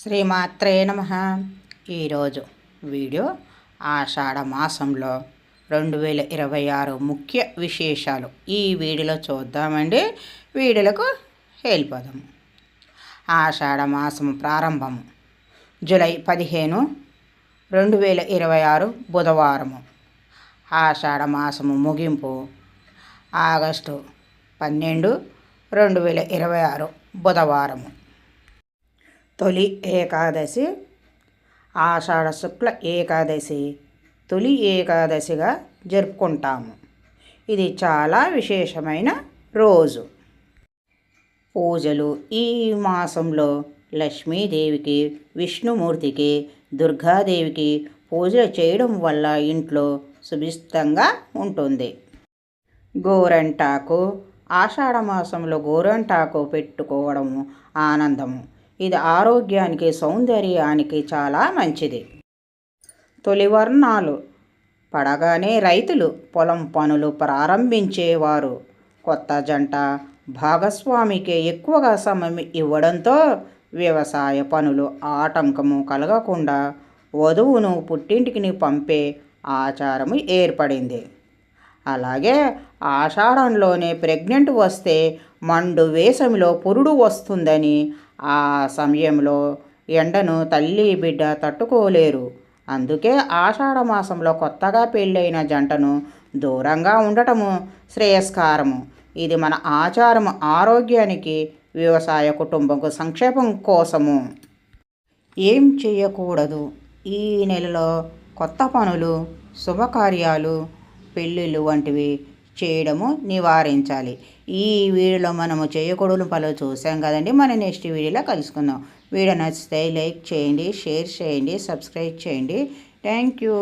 శ్రీమాత్రే నమః. ఈరోజు వీడియో ఆషాఢ మాసంలో 2026 ముఖ్య విశేషాలు ఈ వీడియోలో చూద్దామండి. వీడియోలకు వెళ్ళిపోదాము. ఆషాఢ మాసము ప్రారంభము జూలై 15, 2026 బుధవారము. ఆషాఢ మాసము ముగింపు ఆగస్టు 12, 2026 బుధవారము. తొలి ఏకాదశి ఆషాఢ శుక్ల ఏకాదశి తొలి ఏకాదశిగా జరుపుకుంటాము. ఇది చాలా విశేషమైన రోజు. పూజలు ఈ మాసంలో లక్ష్మీదేవికి, విష్ణుమూర్తికి, దుర్గాదేవికి పూజలు చేయడం వల్ల ఇంట్లో సుభిష్టంగా ఉంటుంది. గోరంటాకు ఆషాఢ మాసంలో గోరంటాకు పెట్టుకోవడము ఆనందము. ఇది ఆరోగ్యానికి, సౌందర్యానికి చాలా మంచిది. తొలి వర్ణాలు పడగానే రైతులు పొలం పనులు ప్రారంభించేవారు. కొత్త జంట భాగస్వామికి ఎక్కువగా సమయం ఇవ్వడంతో వ్యవసాయ పనులు ఆటంకము కలగకుండా వధువును పుట్టింటికి పంపే ఆచారము ఏర్పడింది. అలాగే ఆషాఢంలోనే ప్రెగ్నెంట్ వస్తే మండు వేసవిలో పురుడు వస్తుందని, ఆ సమయంలో ఎండను తల్లి బిడ్డ తట్టుకోలేరు. అందుకే ఆషాఢ మాసంలో కొత్తగా పెళ్ళైన జంటను దూరంగా ఉండటము శ్రేయస్కరము. ఇది మన ఆచారము, ఆరోగ్యానికి, వ్యవసాయ కుటుంబం సంక్షేమం కోసము. ఏం చేయకూడదు? ఈ నెలలో కొత్త పనులు, శుభకార్యాలు, పెళ్ళిళ్ళు వంటివి చేయడము నివారించాలి. ఈ వీడియోలో మనము చేయకూడని పనులు చూసాం కదండి. మన నెక్స్ట్ వీడియోలో కలుసుకుందాం. వీడియో నచ్చితే లైక్ చేయండి, షేర్ చేయండి, సబ్స్క్రైబ్ చేయండి. Thank you.